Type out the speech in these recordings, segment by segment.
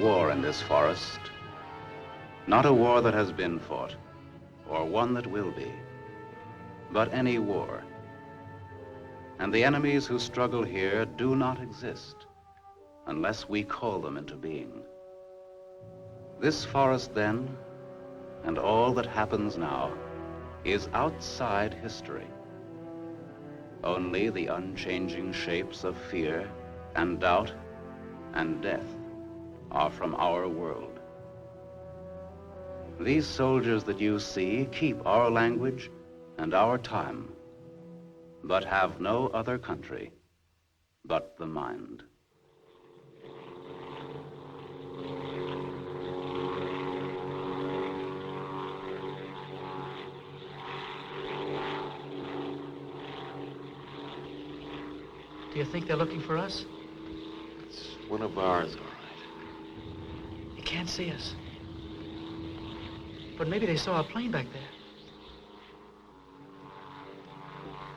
war in this forest. Not a war that has been fought, or one that will be, but any war. And the enemies who struggle here do not exist unless we call them into being. This forest then, and all that happens now, is outside history. Only the unchanging shapes of fear and doubt and death are from our world. These soldiers that you see keep our language and our time, but have no other country but the mind. Do you think they're looking for us? It's one of ours, all right. They can't see us. But maybe they saw a plane back there.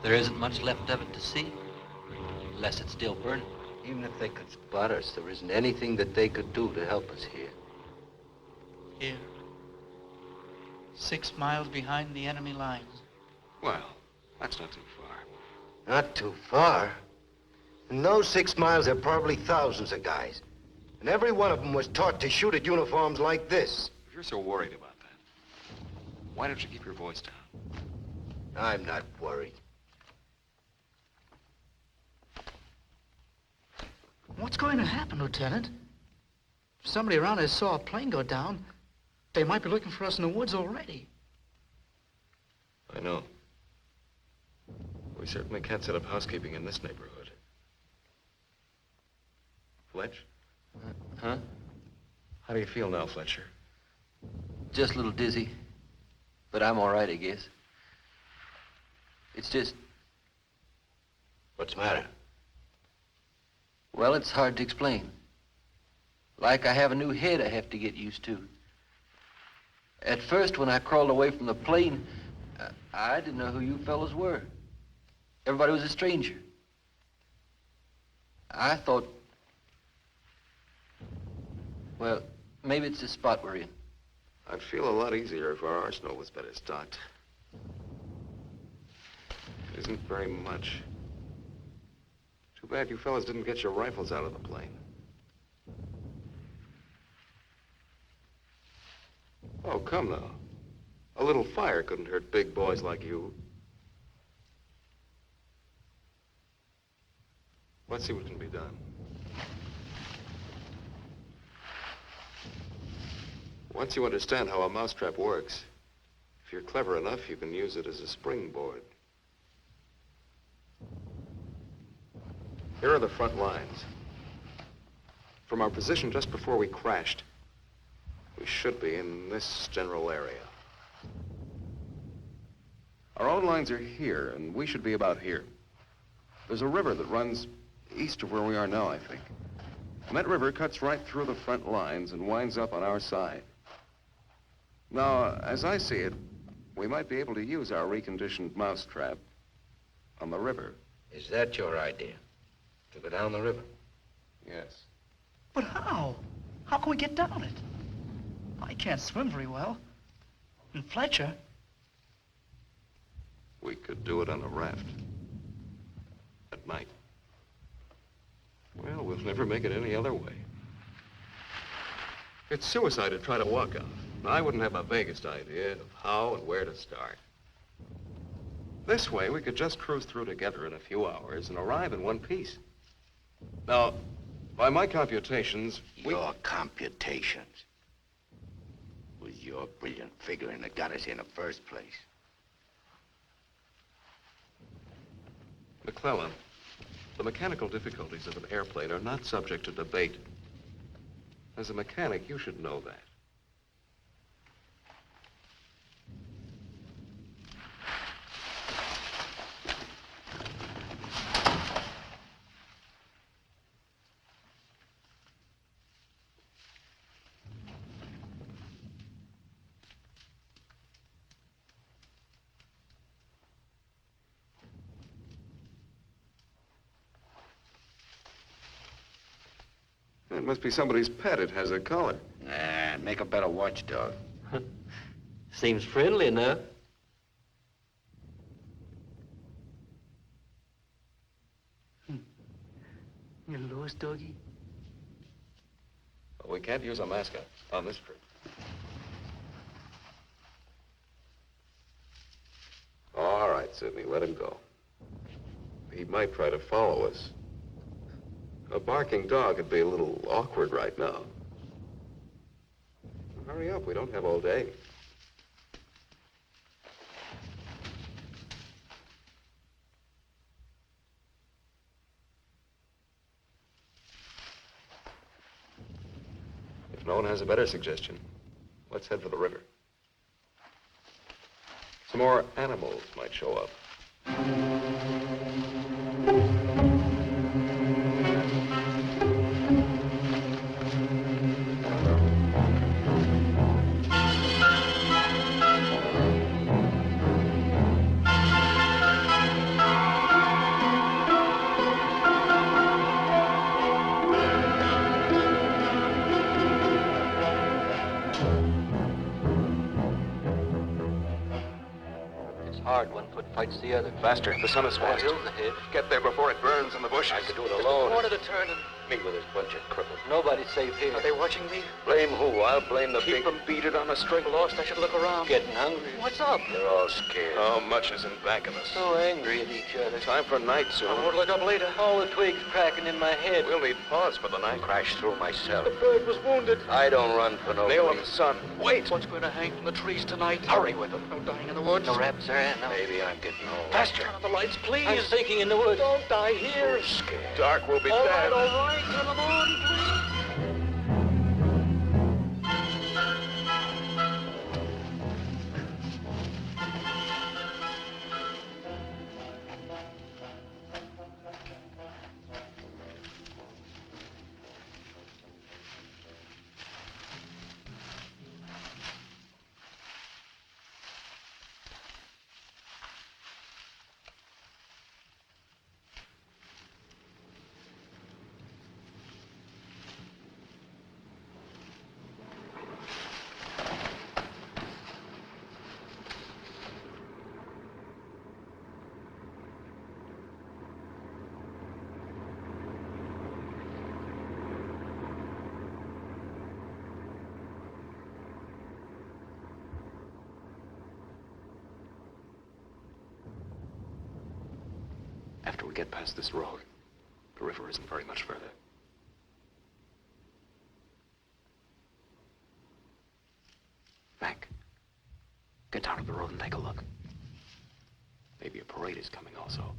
There isn't much left of it to see, unless it's still burning. Even if they could spot us, there isn't anything that they could do to help us here. Here. 6 miles behind the enemy lines. Well, that's not too far. Not too far. In those 6 miles, there are probably thousands of guys. And every one of them was taught to shoot at uniforms like this. If you're so worried about that, why don't you keep your voice down? I'm not worried. What's going to happen, Lieutenant? If somebody around us saw a plane go down, they might be looking for us in the woods already. I know. We certainly can't set up housekeeping in this neighborhood. Fletch? Huh? How do you feel now, Fletcher? Just a little dizzy, but I'm all right, I guess. It's just, What's the matter? well, it's hard to explain. Like I have a new head I have to get used to. At first, when I crawled away from the plane, I didn't know who you fellows were. Everybody was a stranger. I thought, well, maybe it's the spot we're in. I'd feel a lot easier if our arsenal was better stocked. It isn't very much. Too bad you fellas didn't get your rifles out of the plane. Oh, come now. A little fire couldn't hurt big boys like you. Let's see what can be done. Once you understand how a mousetrap works, if you're clever enough, you can use it as a springboard. Here are the front lines. From our position just before we crashed, we should be in this general area. Our own lines are here, and we should be about here. There's a river that runs east of where we are now, I think. And that river cuts right through the front lines and winds up on our side. Now, as I see it, we might be able to use our reconditioned mousetrap on the river. Is that your idea? To go down the river? Yes. But how? How can we get down it? I can't swim very well. And Fletcher? We could do it on a raft. At night. Well, we'll never make it any other way. It's suicide to try to walk off. I wouldn't have the vaguest idea of how and where to start. This way, we could just cruise through together in a few hours and arrive in one piece. Now, by my computations, Your computations. It was your brilliant figuring that got us here in the first place. McClellan, the mechanical difficulties of an airplane are not subject to debate. As a mechanic, you should know that. It must be somebody's pet. It has a collar. Nah, make a better watchdog. Seems friendly enough. You lost, doggy? Well, we can't use a mascot on this trip. All right, Sidney, let him go. He might try to follow us. A barking dog would be a little awkward right now. Hurry up, we don't have all day. If no one has a better suggestion, let's head for the river. Some more animals might show up. Hard, one foot fights the other. Faster, the sun is fast. Hill's ahead. Get there before it burns in the bushes. I could do it alone. Corner to turn and Me with this bunch of cripples. nobody's safe here. Are they watching me? Blame who? I'll blame the Keep big... them beat it on a string. Lost, I should look around. Getting hungry. What's up? They're all scared. How much is in back of us? So angry at each other. Time for night soon. I'll look up later. All the twigs cracking in my head. We'll need pause for the night. Crash through myself. The bird was wounded. I don't run for no Nail him, reason. son. Wait! What's going to hang from the trees tonight? Hurry with them. No dying in the woods. No raps there, no. Maybe I'm getting old. Faster. Turn on the lights, please. I'm sinking in the woods. Don't die here. Scared. Dark will be All dead. right, all right. Turn them on, please. After we get past this road, the river isn't very much further. Frank, get down to the road and take a look. Maybe a parade is coming also.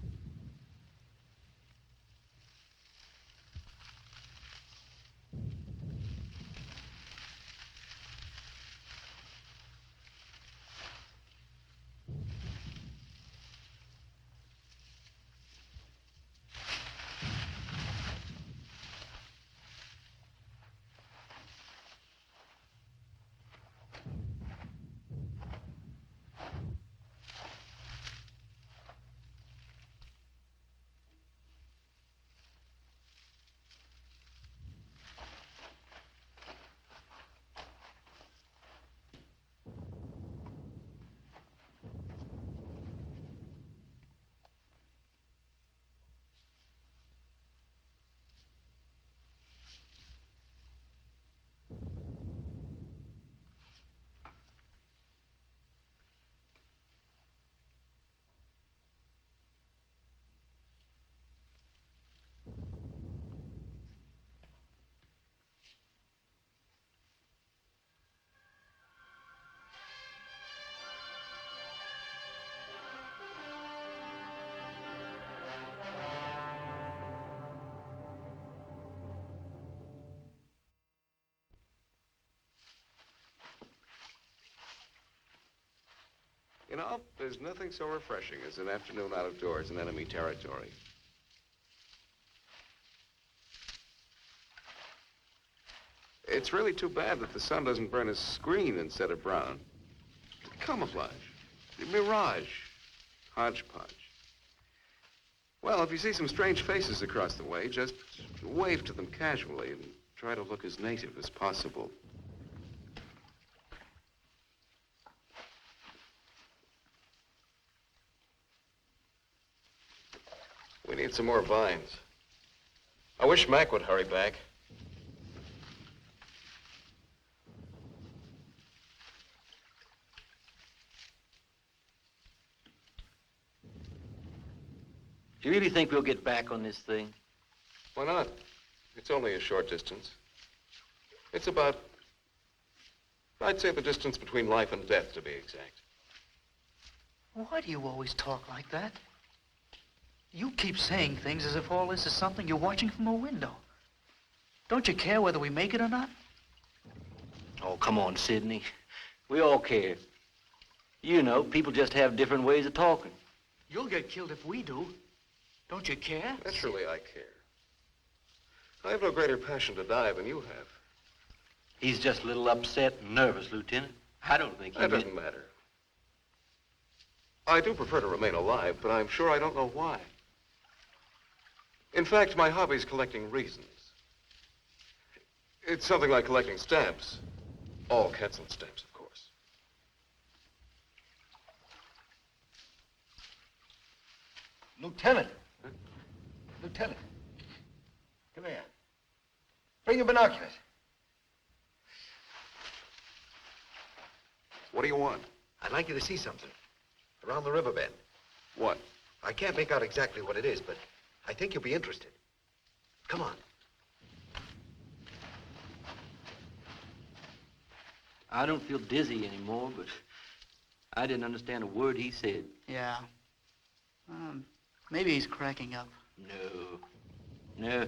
You know, there's nothing so refreshing as an afternoon out of doors in enemy territory. It's really too bad that the sun doesn't burn his screen instead of brown. Camouflage, mirage, hodgepodge. Well, if you see some strange faces across the way, just wave to them casually and Try to look as native as possible. We need some more vines. I wish Mac would hurry back. Do you really think we'll get back on this thing? Why not? It's only a short distance. It's about, I'd say the distance between life and death, to be exact. Why do you always talk like that? You keep saying things as if all this is something you're watching from a window. Don't you care whether we make it or not? Oh, come on, Sidney. We all care. You know, people just have different ways of talking. You'll get killed if we do. Don't you care? Naturally, I care. I have no greater passion to die than you have. He's just a little upset and nervous, Lieutenant. I don't think he That doesn't matter. I do prefer to remain alive, but I'm sure I don't know why. In fact, my hobby's collecting reasons. It's something like collecting stamps. All Quetzal stamps, of course. Lieutenant. Huh? Lieutenant. Come here. Bring your binoculars. What do you want? I'd like you to see something. Around the riverbed. What? I can't make out exactly what it is, but I think you'll be interested. Come on. I don't feel dizzy anymore, but I didn't understand a word he said. Yeah. Maybe he's cracking up. No.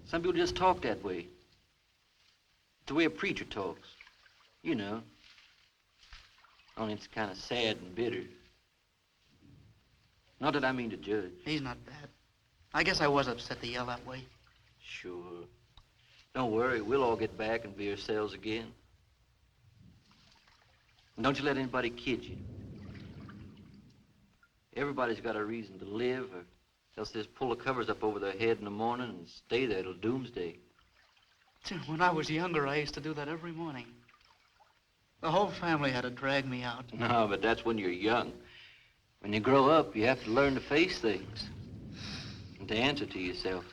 Some people just talk that way. It's the way a preacher talks. You know. Only it's kind of sad and bitter. Not that I mean to judge. He's not bad. I guess I was upset to yell that way. Sure. Don't worry, we'll all get back and be ourselves again. And don't you let anybody kid you. Everybody's got a reason to live, or else they just pull the covers up over their head in the morning and stay there till doomsday. When I was younger, I used to do that every morning. The whole family had to drag me out. No, but that's when you're young. When you grow up, you have to learn to face things. And to answer to yourself.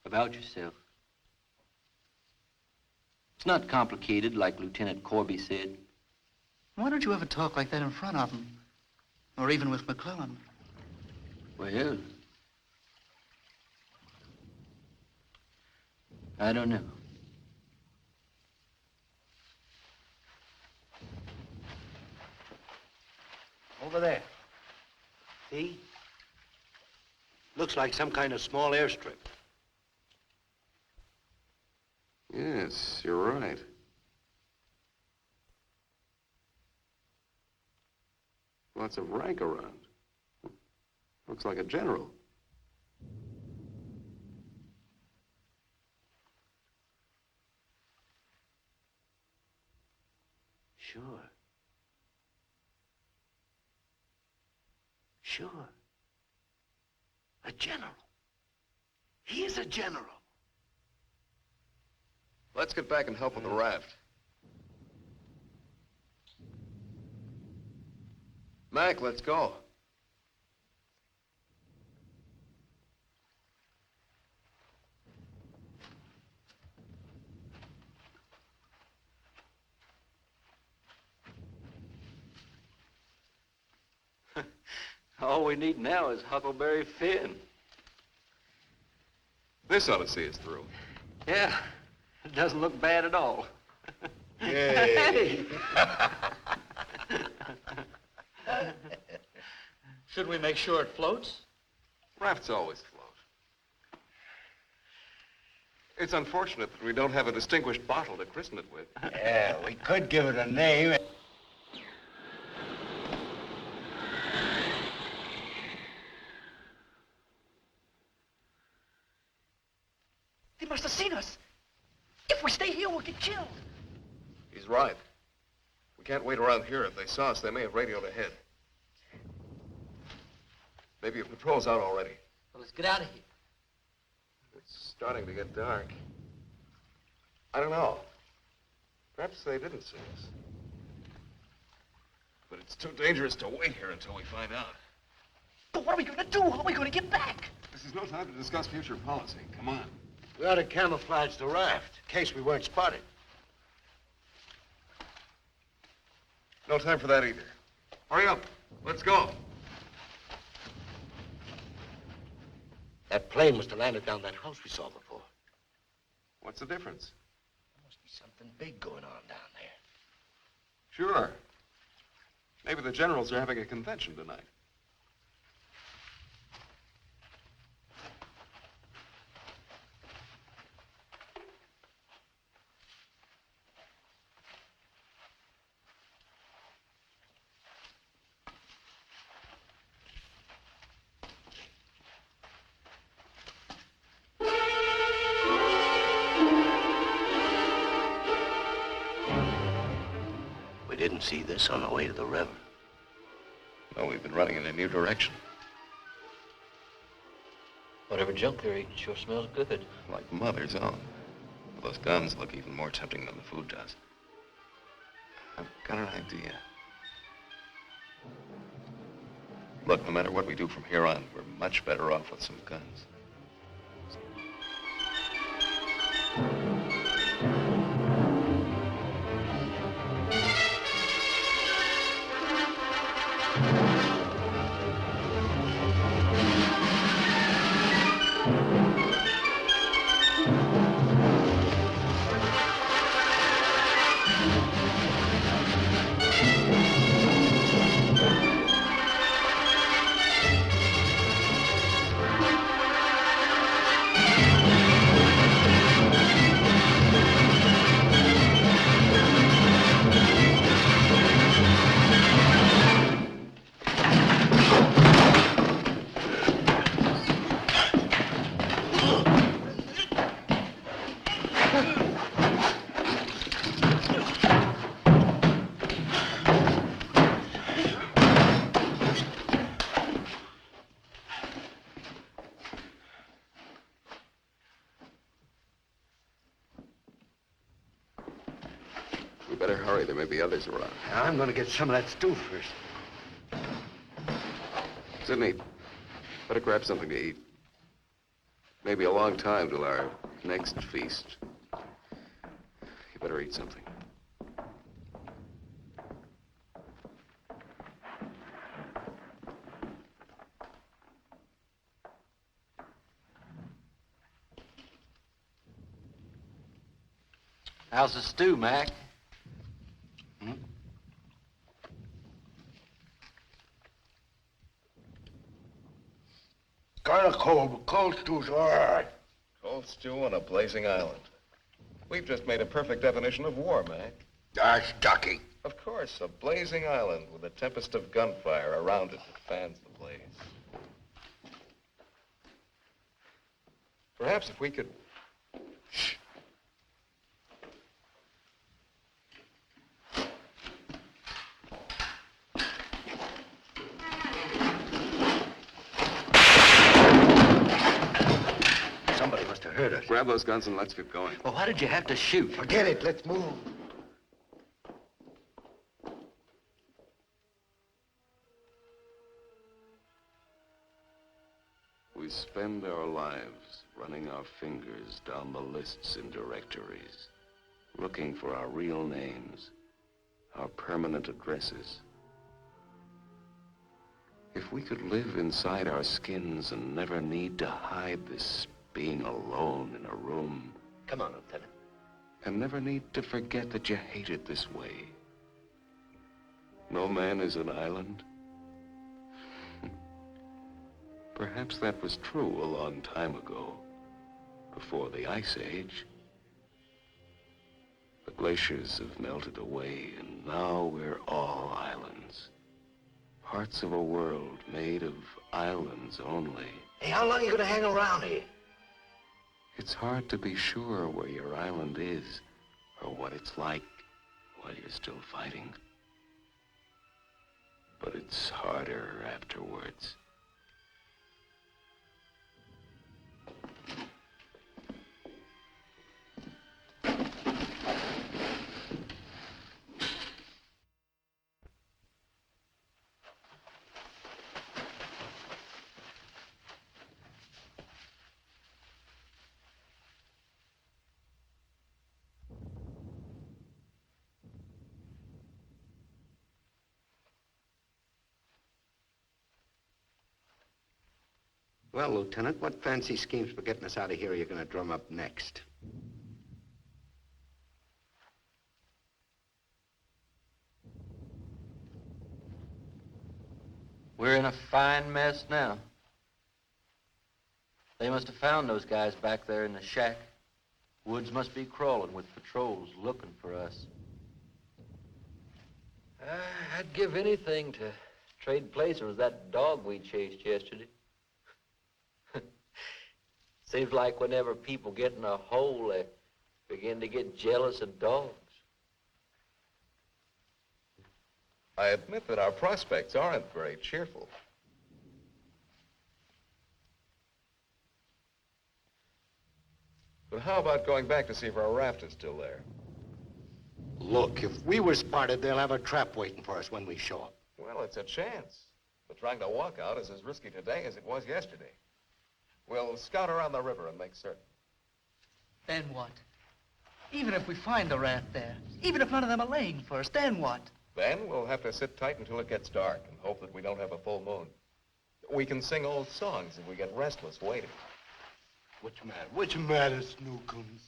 About yourself. It's not complicated, like Lieutenant Corby said. Why don't you ever talk like that in front of him? Or even with McClellan? Well, I don't know. Over there. See? Looks like some kind of small airstrip. Yes, you're right. Lots of rank around. Looks like a general. Sure. Sure. A general. He is a general. Let's get back and help with the raft. Mac, let's go. All we need now is Huckleberry Finn. This ought to see us through. Yeah, it doesn't look bad at all. Yay. Should we make sure it floats? Rafts always float. It's unfortunate that we don't have a distinguished bottle to christen it with. Yeah, we could give it a name. They must have seen us. If we stay here, we'll get killed. He's right. We can't wait around here. If they saw us, they may have radioed ahead. Maybe a patrol's out already. Well, let's get out of here. It's starting to get dark. I don't know. Perhaps they didn't see us. But it's too dangerous to wait here until we find out. But what are we going to do? How are we going to get back? This is no time to discuss future policy. Come on. We ought to camouflage the raft, in case we weren't spotted. No time for that either. Hurry up. Let's go. That plane must have landed down that house we saw before. What's the difference? There must be something big going on down there. Sure. Maybe the generals are having a convention tonight. We didn't see this on the way to the river. No, we've been running in a new direction. Whatever junk they're eating sure smells good. Like Mother's own. Those guns look even more tempting than the food does. I've got an idea. Look, no matter what we do from here on, we're much better off with some guns. We better hurry. There may be others around. I'm gonna get some of that stew first. Sidney, better grab something to eat. Maybe a long time till our next feast. You better eat something. How's the stew, Mac? Kind of cold, but cold stew's all right. Cold stew on a blazing island. We've just made a perfect definition of war, Mac. That's ducky. Of course, a blazing island with a tempest of gunfire around it that fans the blaze. Perhaps if we could... Shh. Somebody must have heard us. Grab those guns and let's get going. Well, why did you have to shoot? Forget it. Let's move. We spend our lives running our fingers down the lists in directories, looking for our real names, our permanent addresses. If we could live inside our skins and never need to hide this being alone in a room, Come on, Lieutenant. and never need to forget that you hate it this way. No man is an island. Perhaps that was true a long time ago, before the Ice Age. The glaciers have melted away, and now we're all islands. Parts of a world made of islands only. Hey, how long are you gonna hang around here? It's hard to be sure where your island is, or what it's like while you're still fighting. But it's harder afterwards. Well, Lieutenant, what fancy schemes for getting us out of here are you going to drum up next? We're in a fine mess now. They must have found those guys back there in the shack. Woods must be crawling with patrols looking for us. I'd give anything to trade places with that dog we chased yesterday. Seems like whenever people get in a hole, they begin to get jealous of dogs. I admit that our prospects aren't very cheerful. But how about going back to see if our raft is still there? Look, if we were spotted, they'll have a trap waiting for us when we show up. Well, it's a chance. But trying to walk out is as risky today as it was yesterday. We'll scout around the river and make certain. Then what? Even if we find the raft there, even if none of them are laying for us, then what? Then we'll have to sit tight until it gets dark and hope that we don't have a full moon. We can sing old songs if we get restless waiting. What's matter? What's matter, Snookums?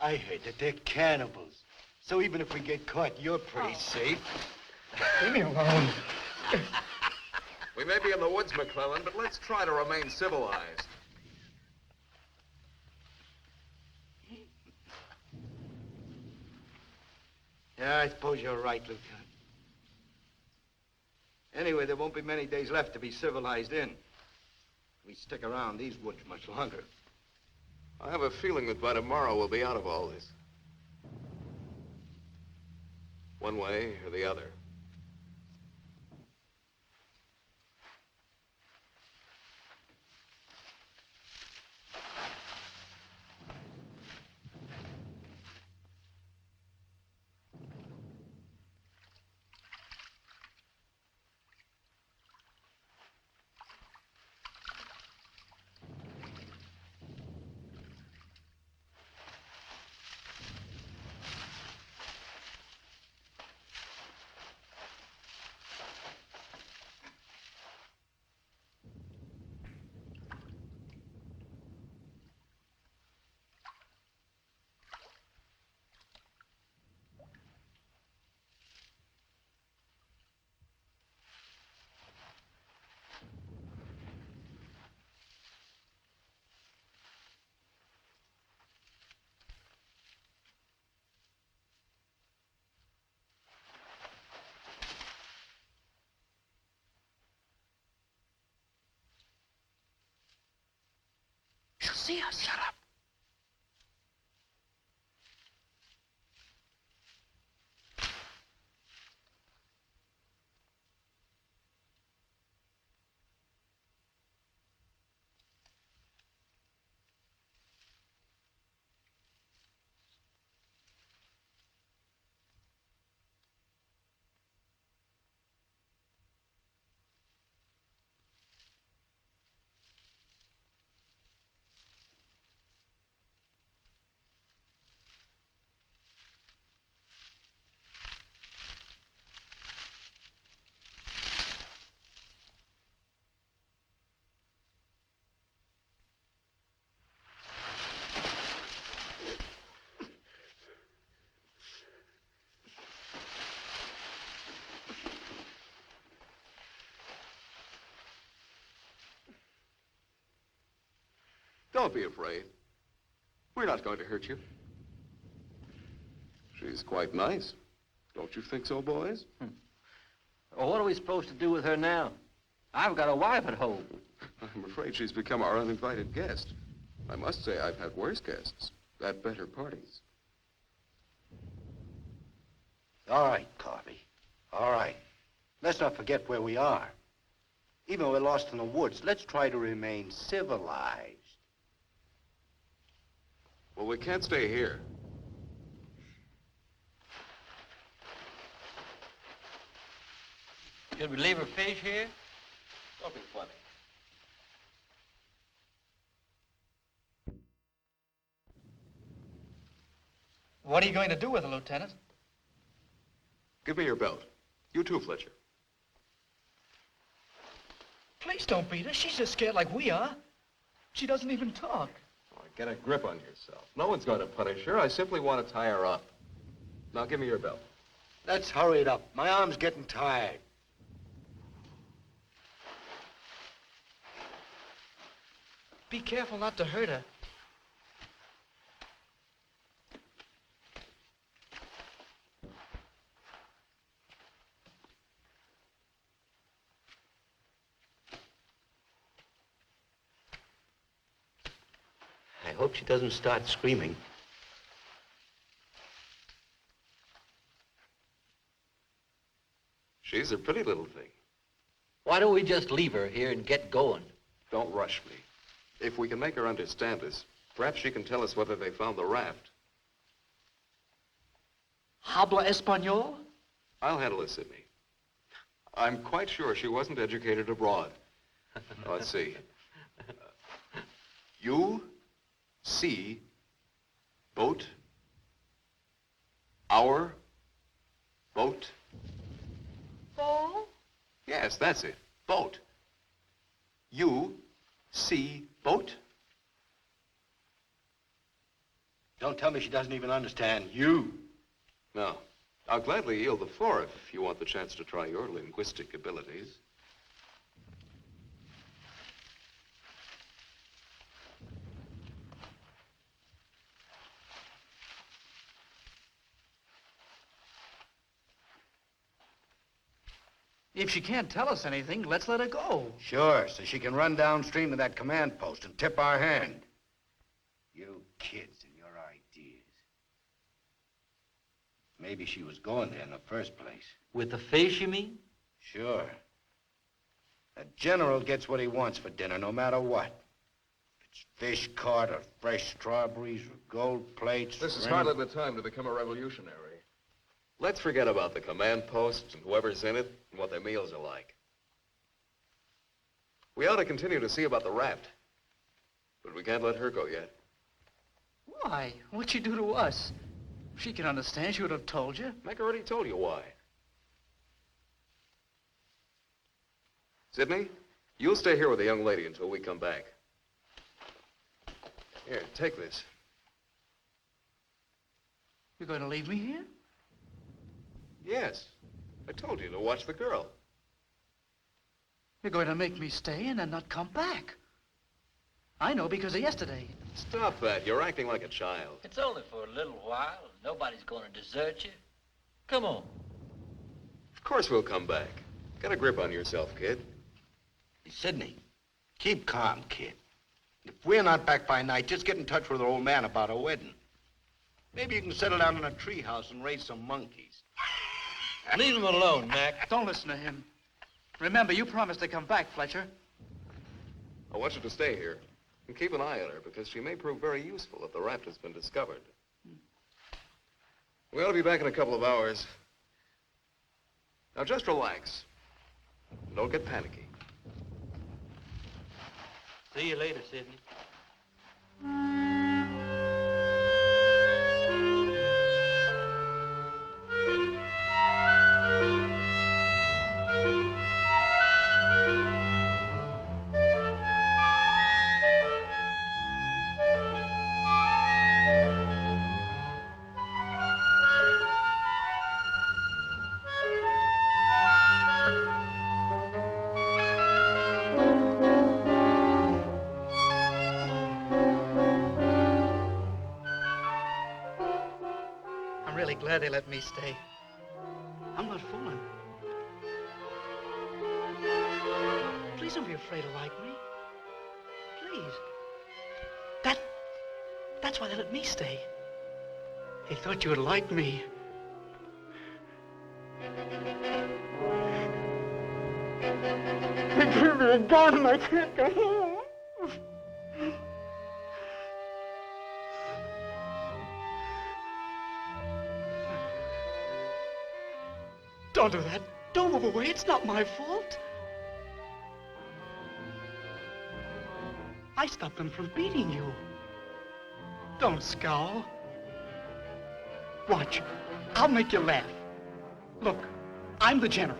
I heard that they're cannibals. So even if we get caught, you're pretty safe. Leave me alone. We may be in the woods, McClellan, but let's try to remain civilized. Yeah, I suppose you're right, Lieutenant. Anyway, there won't be many days left to be civilized in. We stick around these woods much longer. I have a feeling that by tomorrow we'll be out of all this. One way or the other. She'll see us. Shut up. Don't be afraid. We're not going to hurt you. She's quite nice. Don't you think so, boys? Well, what are we supposed to do with her now? I've got a wife at home. I'm afraid she's become our uninvited guest. I must say I've had worse guests at better parties. All right, Carvey. All right. Let's not forget where we are. Even though we're lost in the woods, let's try to remain civilized. Well, we can't stay here. Should we leave her fish here? Don't be funny. What are you going to do with her, Lieutenant? Give me your belt. You too, Fletcher. Please. Please don't beat her. She's just scared like we are. She doesn't even talk. Oh, get a grip on yourself. No one's going to punish her. I simply want to tie her up. Now, give me your belt. Let's hurry it up. My arm's getting tired. Be careful not to hurt her. I hope she doesn't start screaming. She's a pretty little thing. Why don't we just leave her here and get going? Don't rush me. If we can make her understand us, perhaps she can tell us whether they found the raft. Habla Espanol? I'll handle it, Sidney. I'm quite sure she wasn't educated abroad. Now, let's see. You see boat, our boat. Paul? Yes, that's it. Boat. You see boat. Don't tell me she doesn't even understand you. No. I'll gladly yield the floor if you want the chance to try your linguistic abilities. If she can't tell us anything, let's let her go. Sure, so she can run downstream to that command post and tip our hand. You kids and your ideas. Maybe she was going there in the first place. With the fish, you mean? Sure. A general gets what he wants for dinner, no matter what. If it's fish caught or fresh strawberries or gold plates. This is or hardly the time to become a revolutionary. Let's forget about the command posts and whoever's in it and what their meals are like. We ought to continue to see about the raft. But we can't let her go yet. Why? What'd she do to us? If she can understand, she would have told you. Meg already told you why. Sidney, you'll stay here with the young lady until we come back. Here, take this. You're going to leave me here? Yes. I told you to watch the girl. You're going to make me stay and then not come back. I know because of yesterday. Stop that. You're acting like a child. It's only for a little while. Nobody's going to desert you. Come on. Of course we'll come back. Get a grip on yourself, kid. Hey, Sidney, keep calm, kid. If we're not back by night, just get in touch with our old man about a wedding. Maybe you can settle down in a treehouse and raise some monkeys. Leave him alone, Mac. Don't listen to him. Remember, you promised to come back, Fletcher. I want you to stay here and keep an eye on her because she may prove very useful if the raft has been discovered. We ought to be back in a couple of hours. Now just relax. Don't get panicky. See you later, Sidney. Glad they let me stay. I'm not fooling. Please don't be afraid to like me. Please. That's why they let me stay. They thought you would like me. They gave me a gun and I can't go home. Don't do that. Don't move away. It's not my fault. I stopped them from beating you. Don't scowl. Watch. I'll make you laugh. Look, I'm the general.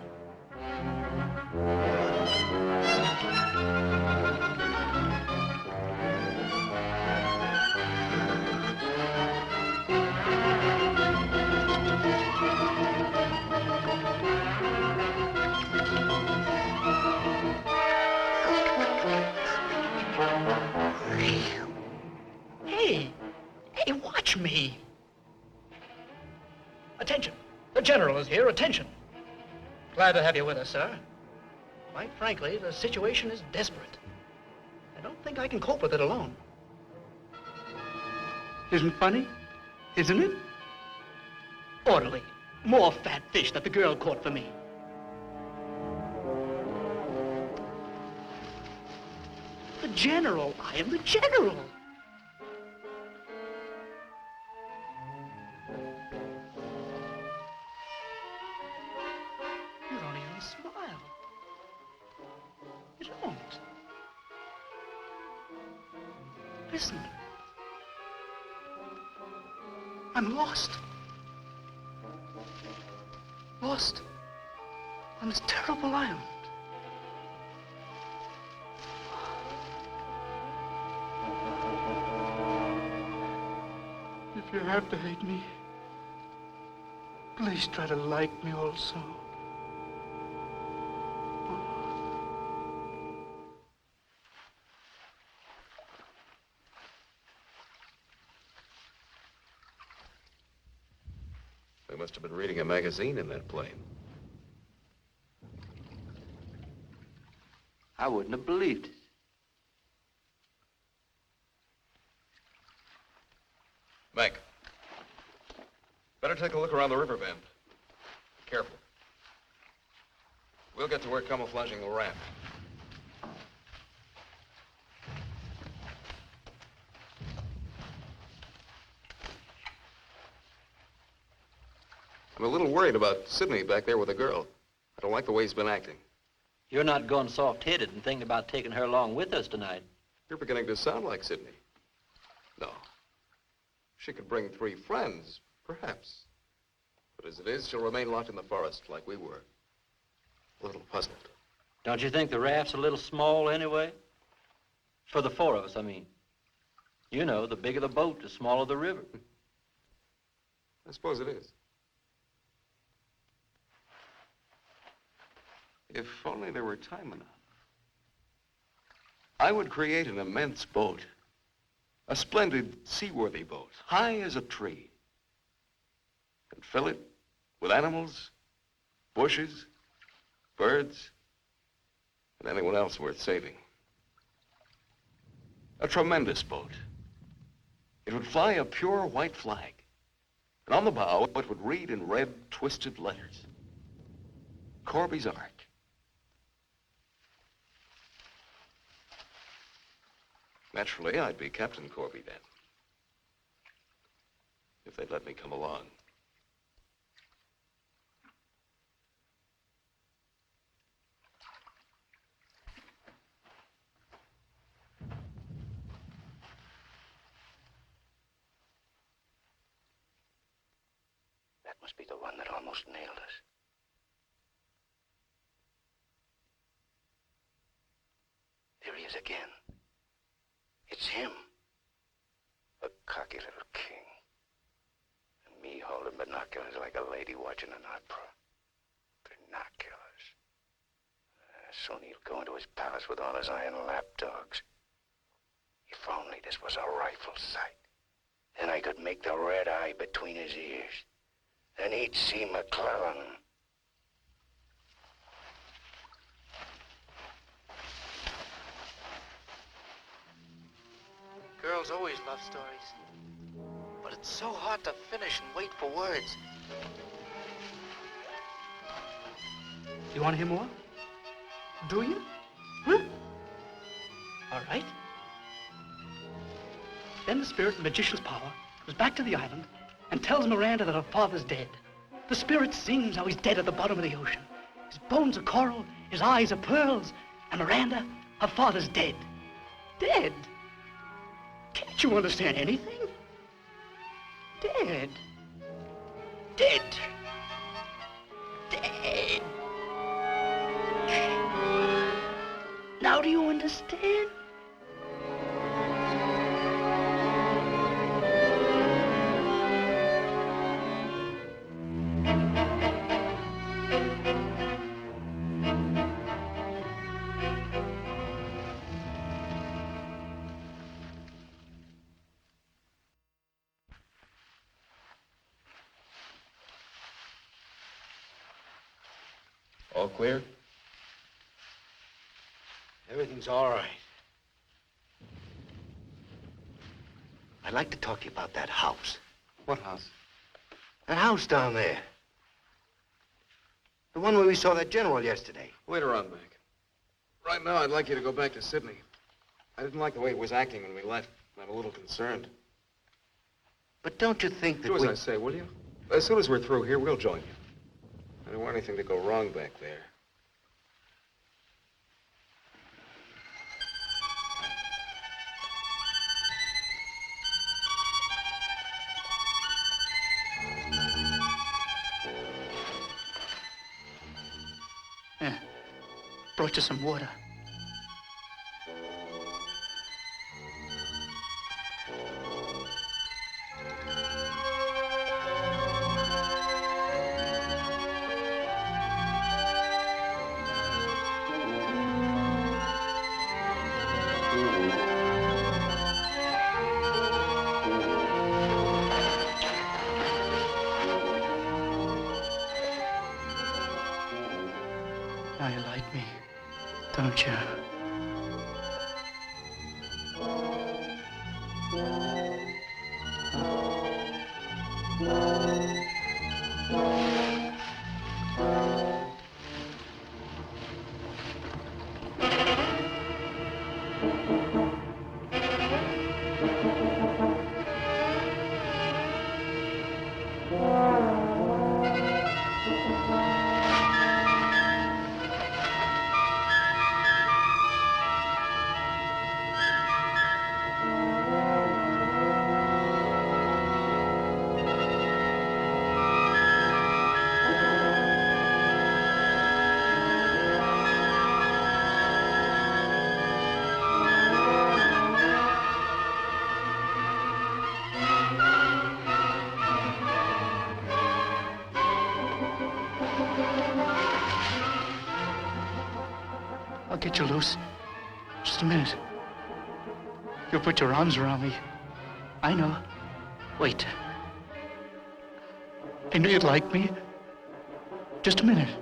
general is here. Attention. Glad to have you with us, sir. Quite frankly, the situation is desperate. I don't think I can cope with it alone. Isn't funny? Isn't it? Orderly, more fat fish that the girl caught for me. The general. I am the general. You don't even smile. You don't. Listen. I'm lost. Lost on this terrible island. If you have to hate me, please try to like me also. We must have been reading a magazine in that plane. I wouldn't have believed it. Mac, better take a look around the river bend. Careful. We'll get to work camouflaging the raft. I'm a little worried about Sidney back there with the girl. I don't like the way he's been acting. You're not going soft-headed and thinking about taking her along with us tonight. You're beginning to sound like Sidney. No. She could bring 3 friends, perhaps. But as it is, she'll remain locked in the forest like we were. A little puzzled. Don't you think the raft's a little small anyway? For the 4 of us, I mean. You know, the bigger the boat, the smaller the river. I suppose it is. If only there were time enough. I would create an immense boat. A splendid, seaworthy boat, high as a tree. And fill it with animals, bushes, birds, and anyone else worth saving. A tremendous boat. It would fly a pure white flag. And on the bow, it would read in red, twisted letters, Corby's Ark. Naturally, I'd be Captain Corby then. If they'd let me come along. That must be the one that almost nailed us. There he is again. It's him. A cocky little king. And me holding binoculars like a lady watching an opera. Binoculars. Soon he'll go into his palace with all his iron lapdogs. If only this was a rifle sight. Then I could make the red eye between his ears. Then he'd see McClellan. Girls always love stories. But it's so hard to finish and wait for words. You want to hear more? Do you? Huh? All right. Then the spirit of the magician's power goes back to the island and tells Miranda that her father's dead. The spirit sings how he's dead at the bottom of the ocean. His bones are coral, his eyes are pearls, and Miranda, her father's dead. Dead? Can't you understand anything? Dead. Dead. Dead. Now do you understand? clear? Everything's all right. I'd like to talk to you about that house. What house? That house down there. The one where we saw that general yesterday. Later on, Mac. Right now, I'd like you to go back to Sydney. I didn't like the way it was acting when we left. I'm a little concerned. But don't you think that Do as I say, will you? As soon as we're through here, we'll join you. I don't want anything to go wrong back there. Yeah. Brought you some water. Now you like me, don't you? I'll get you loose. Just a minute. You'll put your arms around me. I know. Wait. I knew you'd like me. Just a minute.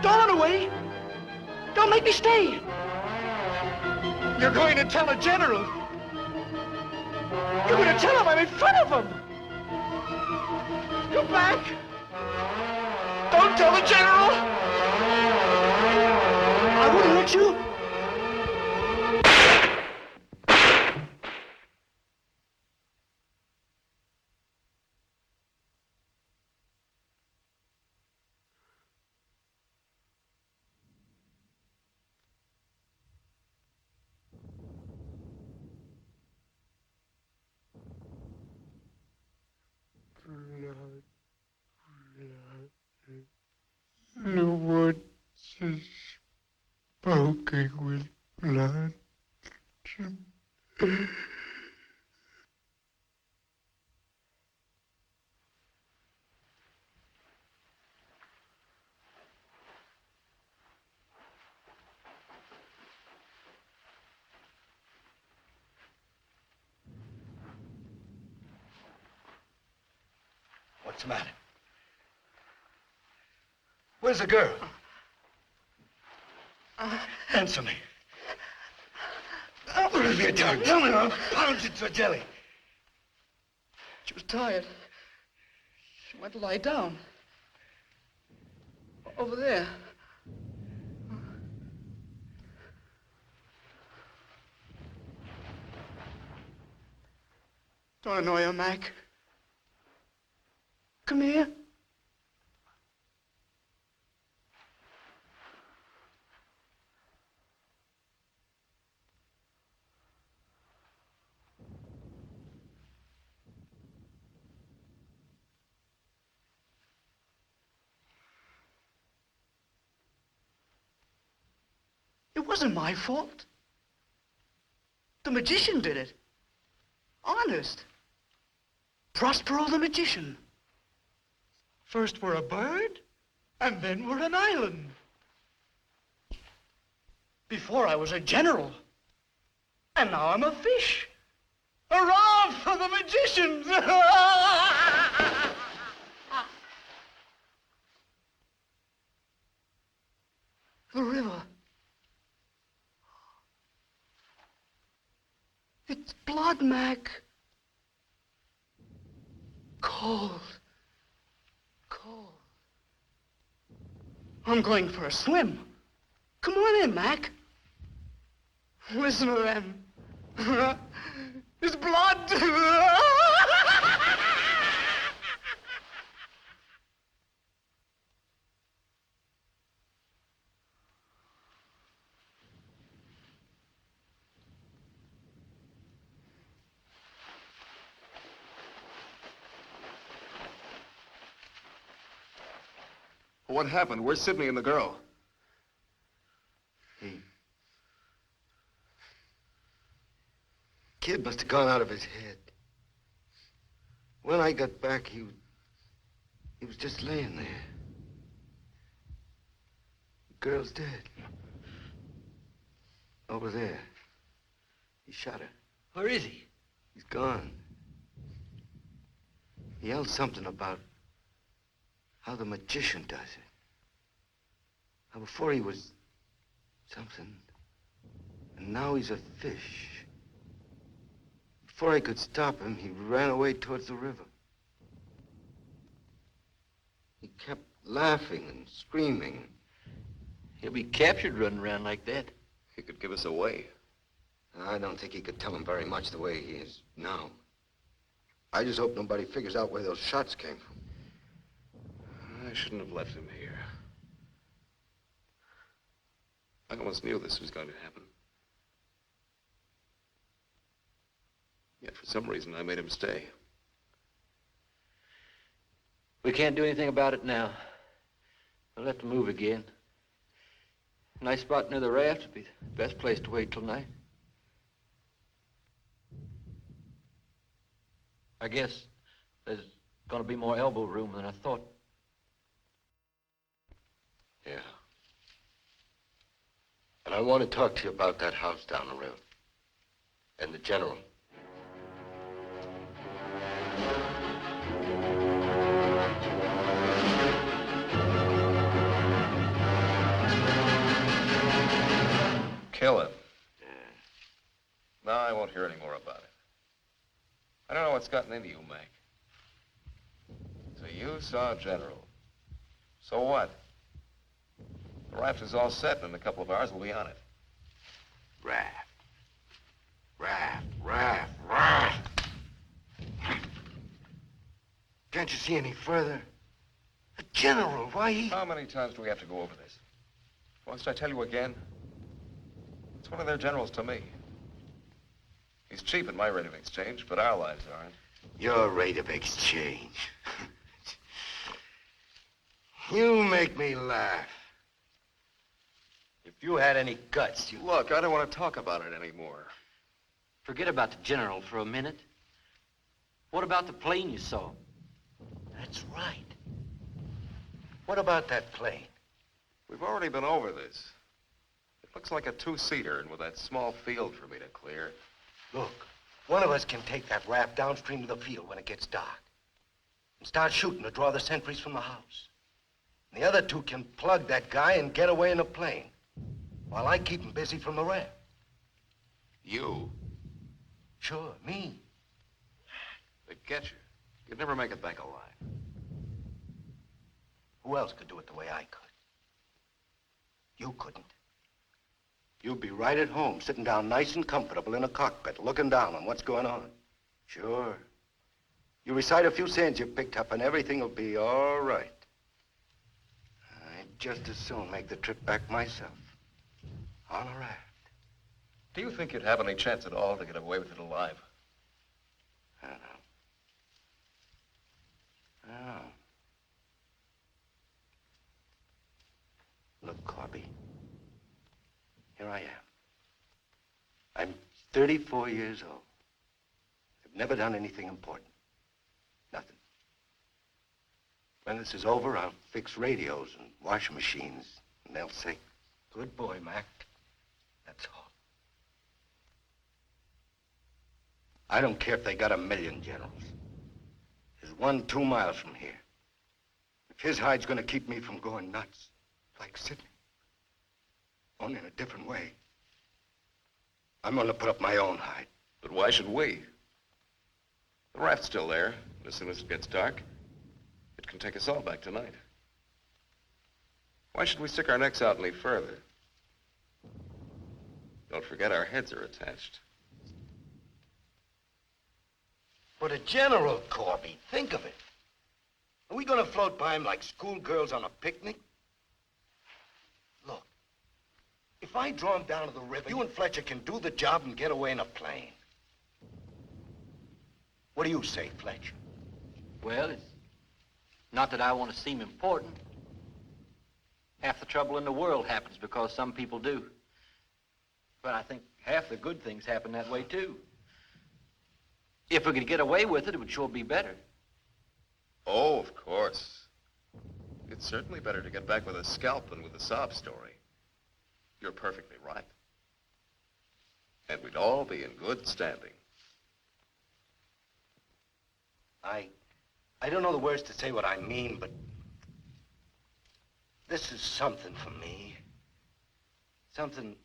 Don't run away. Don't make me stay. You're going to tell the general. You're going to tell him I'm in front of him. Come back. Don't tell the general. I wouldn't let you. The woods is spoken with blood. What's the matter? Where's the girl? Answer me. What have you done? Tell me, or I'll pound you to a jelly. She was tired. She went to lie down. Over there. Don't annoy her, Mac. Come here. It wasn't my fault. The magician did it. Honest. Prospero the magician. First we're a bird, and then we're an island. Before I was a general. And now I'm a fish. Hurrah for the magicians! The river. It's blood, Mac. Cold. Cold. I'm going for a swim. Come on in, Mac. Listen to them. It's blood. What happened? Where's Sidney and the girl? Kid must have gone out of his head. When I got back, he was just laying there. The girl's dead. Over there. He shot her. Where is he? He's gone. He yelled something about how the magician does it. How before he was something, and now he's a fish. Before I could stop him, he ran away towards the river. He kept laughing and screaming. He'll be captured running around like that. He could give us away. I don't think he could tell him very much the way he is now. I just hope nobody figures out where those shots came from. I shouldn't have left him here. I almost knew this was going to happen. Yet for some reason, I made him stay. We can't do anything about it now. We'll have to move again. A nice spot near the raft would be the best place to wait till night. I guess there's gonna be more elbow room than I thought. Yeah. And I want to talk to you about that house down the road. And the general. Kill him. Yeah. No, I won't hear any more about it. I don't know what's gotten into you, Mac. So you saw General. So what? The raft is all set, and in a couple of hours we'll be on it. Raft. Raft, raft, raft. Can't you see any further? The general, why he... How many times do we have to go over this? Must I tell you again? It's one of their generals to me. He's cheap at my rate of exchange, but our lives aren't. Your rate of exchange. You make me laugh. If you had any guts, you... Look, I don't want to talk about it anymore. Forget about the general for a minute. What about the plane you saw? That's right. What about that plane? We've already been over this. It looks like a two-seater, and with that small field for me to clear. Look, one of us can take that raft downstream to the field when it gets dark and start shooting to draw the sentries from the house. And the other two can plug that guy and get away in a plane while I keep him busy from the raft. You? Sure, me. They'd get you. You'd never make it back alive. Who else could do it the way I could? You couldn't. You'd be right at home, sitting down nice and comfortable in a cockpit, looking down on what's going on. Sure. You recite a few sayings you picked up and everything will be all right. I'd just as soon make the trip back myself. On a raft. Do you think you'd have any chance at all to get away with it alive? I don't know. I don't know. Look, Corby. Here I am. I'm 34 years old. I've never done anything important. Nothing. When this is over, I'll fix radios and washing machines, and they'll say, "Good boy, Mac." That's all. I don't care if they got 1,000,000 generals. There's one 2 miles from here. If his hide's gonna keep me from going nuts, like Sidney, only in a different way, I'm gonna put up my own hide. But why should we? The raft's still there. As soon as it gets dark, it can take us all back tonight. Why should we stick our necks out any further? Don't forget our heads are attached. But a general, Corby, think of it. Are we gonna float by him like schoolgirls on a picnic? Look, if I draw him down to the river, you and Fletcher can do the job and get away in a plane. What do you say, Fletcher? Well, it's not that I want to seem important. Half the trouble in the world happens because some people do. But I think half the good things happen that way, too. If we could get away with it, it would sure be better. Oh, of course. It's certainly better to get back with a scalp than with a sob story. You're perfectly right. And we'd all be in good standing. I don't know the words to say what I mean, but this is something for me. Something,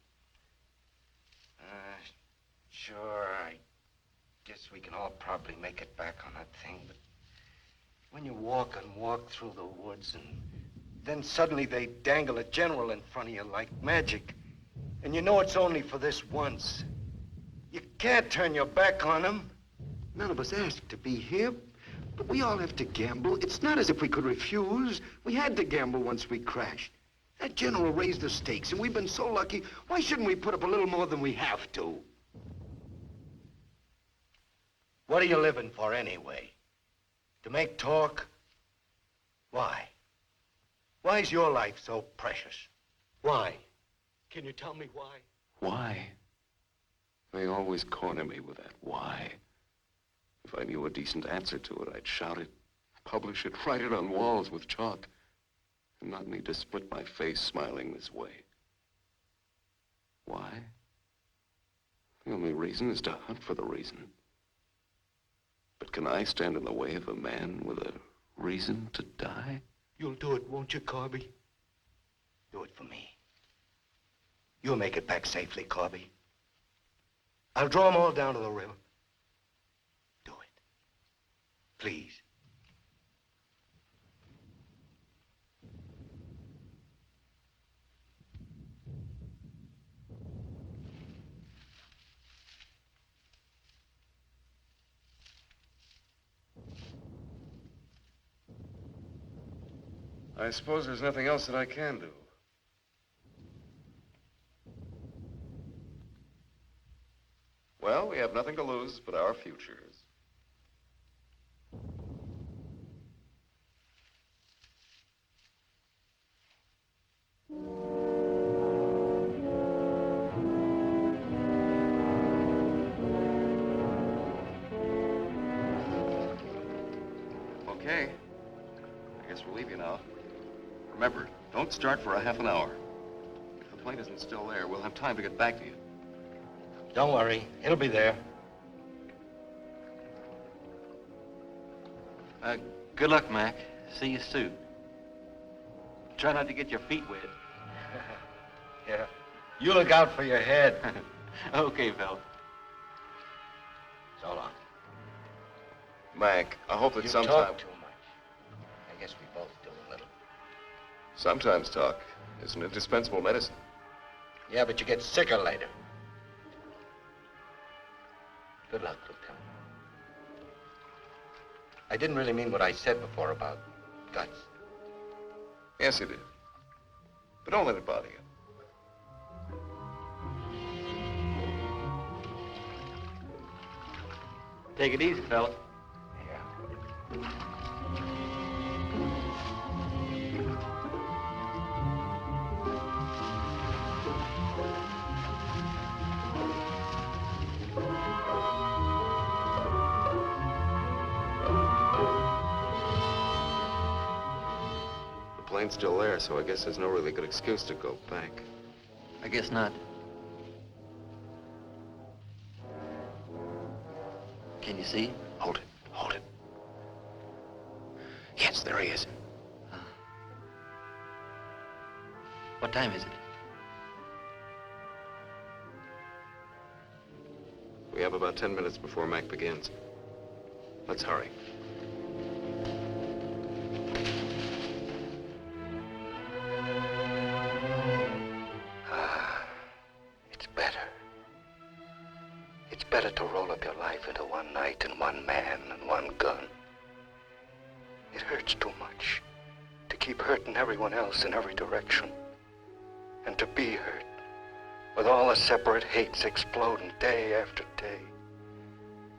sure, I guess we can all probably make it back on that thing, but when you walk and walk through the woods and then suddenly they dangle a general in front of you like magic, and you know it's only for this once. You can't turn your back on him. None of us asked to be here, but we all have to gamble. It's not as if we could refuse. We had to gamble once we crashed. That general raised the stakes, and we've been so lucky. Why shouldn't we put up a little more than we have to? What are you living for anyway? To make talk? Why? Why is your life so precious? Why? Can you tell me why? Why? They always corner me with that why. If I knew a decent answer to it, I'd shout it, publish it, write it on walls with chalk, and not need to split my face smiling this way. Why? The only reason is to hunt for the reason. But can I stand in the way of a man with a reason to die? You'll do it, won't you, Corby? Do it for me. You'll make it back safely, Corby. I'll draw them all down to the river. Do it. Please. I suppose there's nothing else that I can do. Well, we have nothing to lose but our futures. Okay. I guess we'll leave you now. Remember, don't start for a half an hour. If the plane isn't still there, we'll have time to get back to you. Don't worry. It'll be there. Good luck, Mac. See you soon. Try not to get your feet wet. Yeah. You look out for your head. Okay, fella. So long. Mac, I hope that You sometime... talk too much. I guess we both do a little. Sometimes talk is an indispensable medicine. Yeah, but you get sicker later. Good luck, Lieutenant. I didn't really mean what I said before about guts. Yes, you did. But don't let it bother you. Take it easy, fella. Yeah. line's still there, so I guess there's no really good excuse to go back. I guess not. Can you see? Hold it, hold it. Yes, there he is. What time is it? We have about 10 minutes before Mac begins. Let's hurry. It's better. It's better to roll up your life into one night and one man and one gun. It hurts too much to keep hurting everyone else in every direction. And to be hurt with all the separate hates exploding day after day.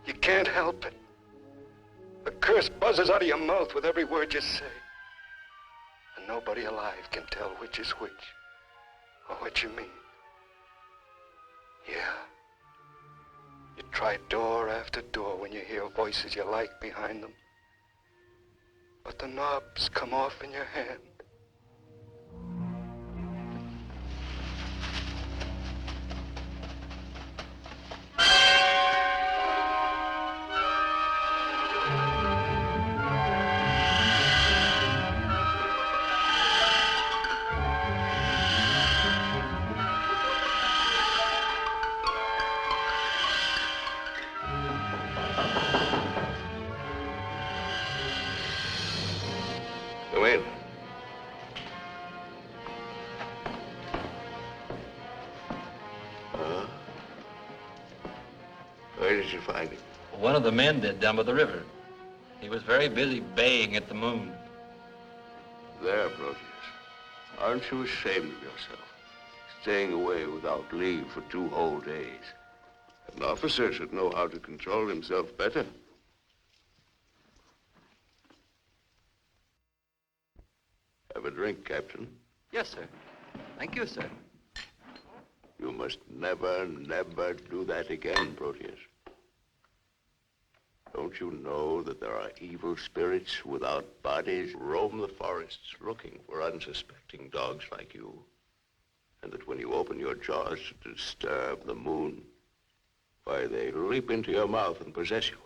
You can't help it. The curse buzzes out of your mouth with every word you say. And nobody alive can tell which is which or what you mean. Yeah. You try door after door when you hear voices you like behind them. But the knobs come off in your hand. Go in. Where did you find him? One of the men did down by the river. He was very busy baying at the moon. There, Proteus. Aren't you ashamed of yourself? Staying away without leave for 2 whole days. An officer should know how to control himself better. Have a drink, Captain. Yes, sir. Thank you, sir. You must never, never do that again, Proteus. Don't you know that there are evil spirits without bodies roam the forests looking for unsuspecting dogs like you? And that when you open your jaws to disturb the moon, why, they leap into your mouth and possess you.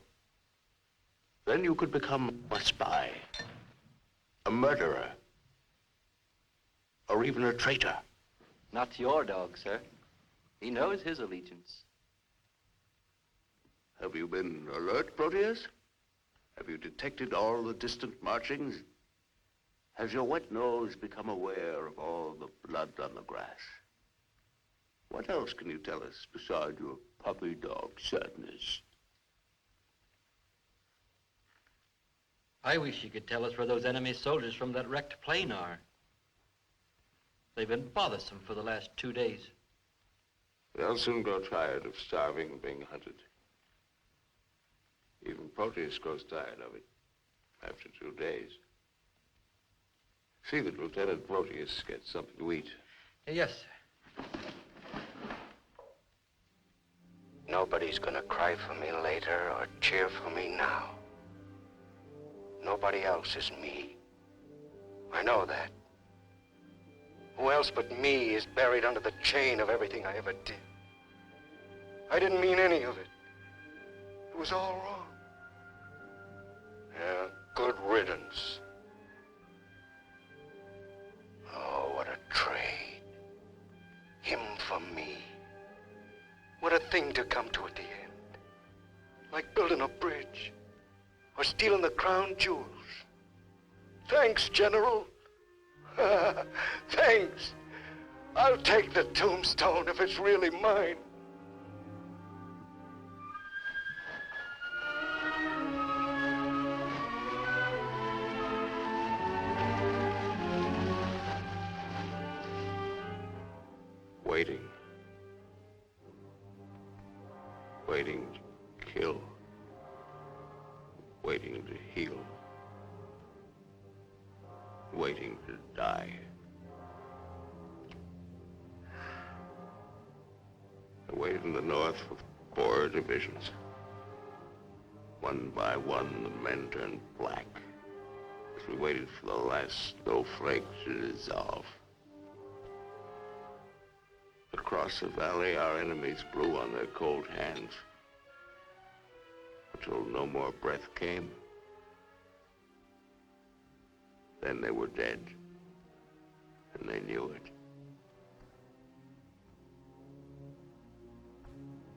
Then you could become a spy, a murderer, or even a traitor. Not to your dog, sir. He knows his allegiance. Have you been alert, Proteus? Have you detected all the distant marchings? Has your wet nose become aware of all the blood on the grass? What else can you tell us besides your puppy dog sadness? I wish you could tell us where those enemy soldiers from that wrecked plane are. They've been bothersome for the last 2 days. They'll soon grow tired of starving and being hunted. Even Proteus grows tired of it after 2 days. See that Lieutenant Proteus gets something to eat. Yes, sir. Nobody's gonna cry for me later or cheer for me now. Nobody else is me. I know that. Who else but me is buried under the chain of everything I ever did? I didn't mean any of it. It was all wrong. Yeah, good riddance. Oh, what a trade. Him for me. What a thing to come to at the end. Like building a bridge. Or stealing the crown jewels. Thanks, General. Thanks. I'll take the tombstone if it's really mine. Waiting. Waiting to kill. Waiting to heal. Waiting to die. I waited in the north for 4 divisions. One by one, the men turned black. as we waited for the last snowflake to dissolve. Across the valley, our enemies blew on their cold hands until no more breath came. Then they were dead, and they knew it.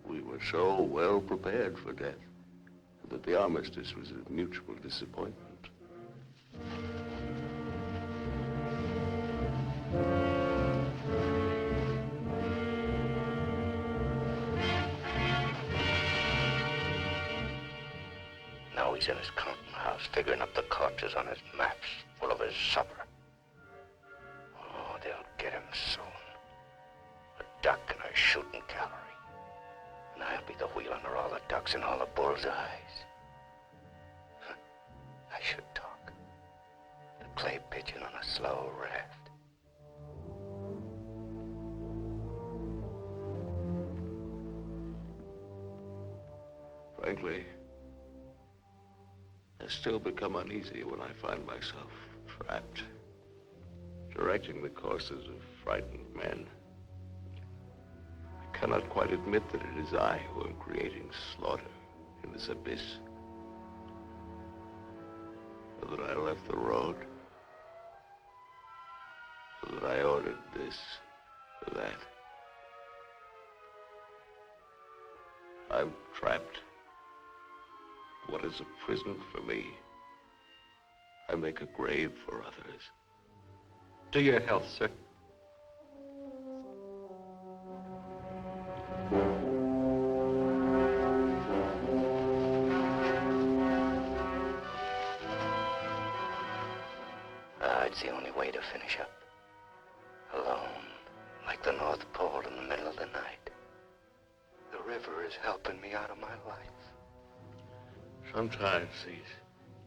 We were so well prepared for death that the armistice was a mutual disappointment. Now he's in his counting house, figuring up the corpses on his maps, full of his supper. Oh, they'll get him soon. A duck in a shooting gallery. And I'll be the wheel under all the ducks and all the bull's eyes. I should talk. The clay pigeon on a slow raft. Frankly, I still become uneasy when I find myself trapped, directing the courses of frightened men. I cannot quite admit that it is I who am creating slaughter in this abyss, or that I left the road, or that I ordered this or that. I'm trapped. What is a prison for me, I make a grave for others. To your health, sir. It's the only way to finish up. Alone, like the North Pole in the middle of the night. The river is helping me out of my life. Sometimes these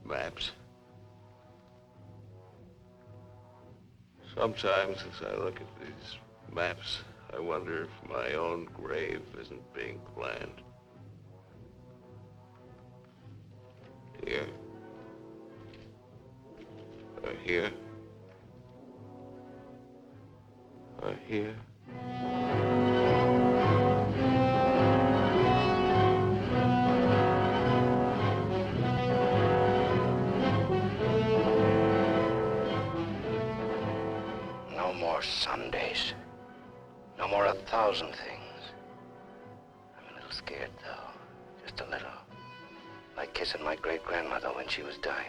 maps, sometimes as I look at these maps, I wonder if my own grave isn't being planned. Here. Or here. Or here. No more Sundays. No more 1,000 things. I'm a little scared, though. Just a little. Like kissing my great-grandmother when she was dying.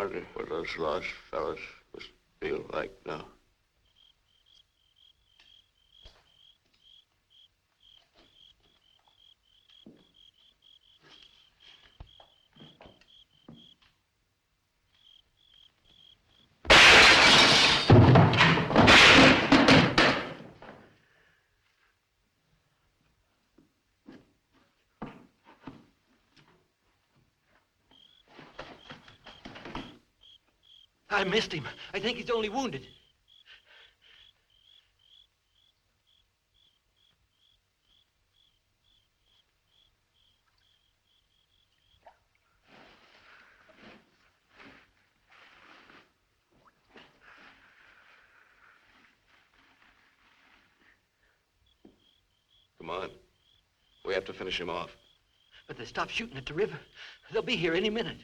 wonder what those lost fellas must feel like now. I missed him. I think he's only wounded. Come on. We have to finish him off. But they stopped shooting at the river. They'll be here any minute.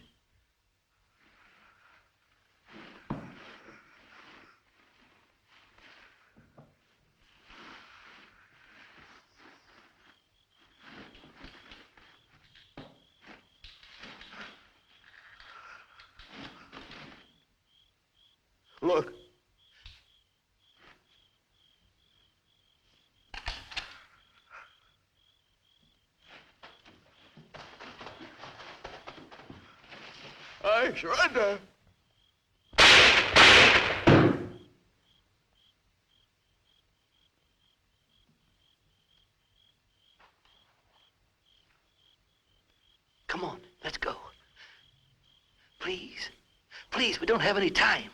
Look. I surrender. Come on, let's go. Please. Please, we don't have any time.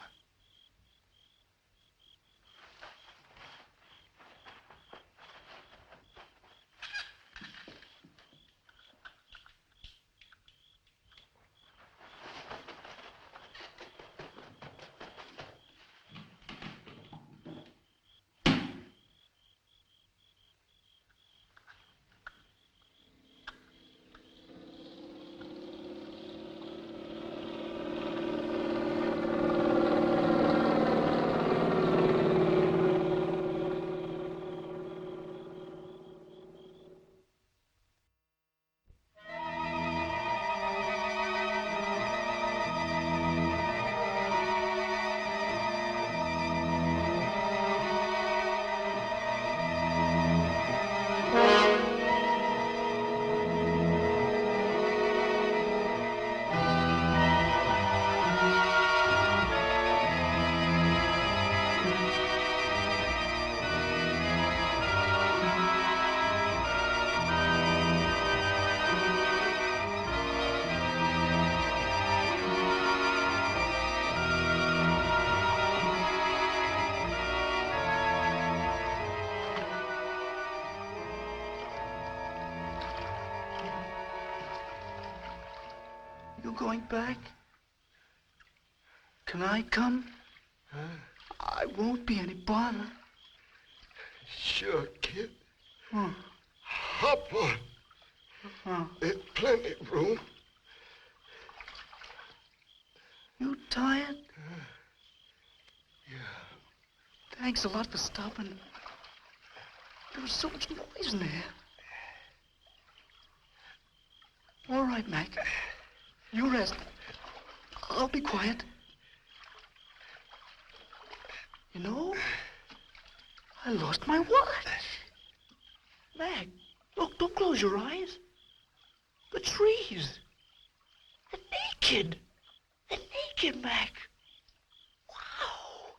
You going back? Can I come? Huh? I won't be any bother. Sure, kid. Huh. Hop on. Huh. There's plenty of room. You tired? Yeah. Thanks a lot for stopping. There was so much noise in there. All right, Mac. You rest. I'll be quiet. You know, I lost my watch. Mac, look, don't close your eyes. The trees. They're naked. They're naked, Mac. Wow.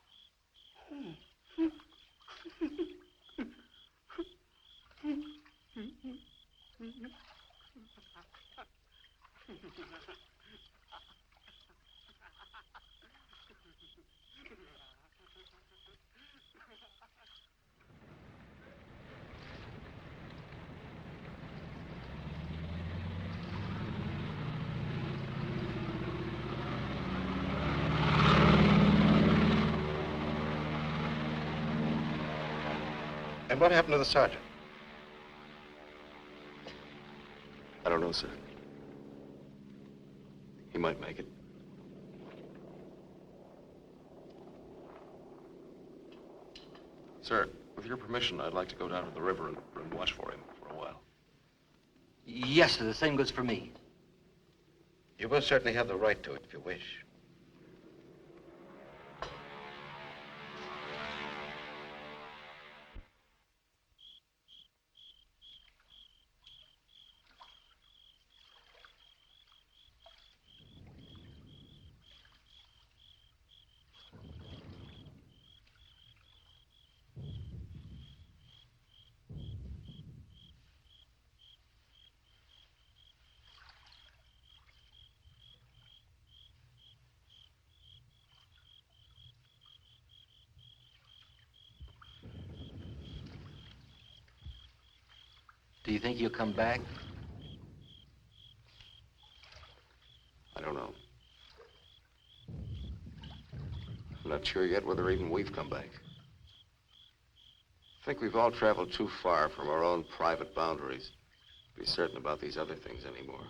And what happened to the sergeant? I don't know, sir. He might make it. Sir, with your permission, I'd like to go down to the river and watch for him for a while. Yes, sir. The same goes for me. You most certainly have the right to it if you wish. Do you think he'll come back? I don't know. I'm not sure yet whether even we've come back. I think we've all traveled too far from our own private boundaries to be certain about these other things anymore.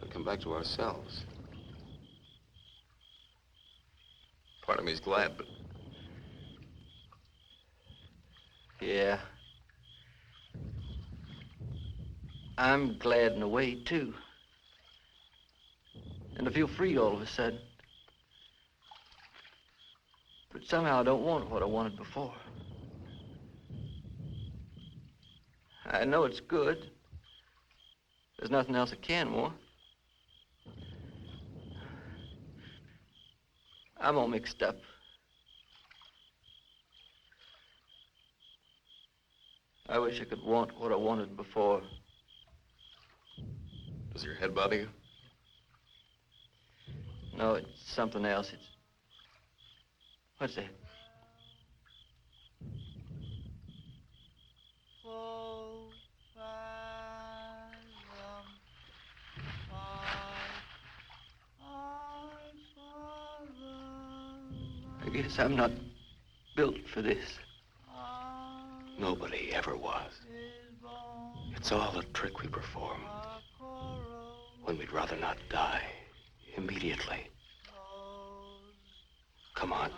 We'll come back to ourselves. Part of me's glad, but... Yeah. I'm glad in a way, too. And I feel free all of a sudden. But somehow I don't want what I wanted before. I know it's good. There's nothing else I can want. I'm all mixed up. I wish I could want what I wanted before. Does your head bother you? No, it's something else. It's... What's that? I guess I'm not built for this. Nobody ever was. It's all a trick we perform when we'd rather not die immediately. Come on.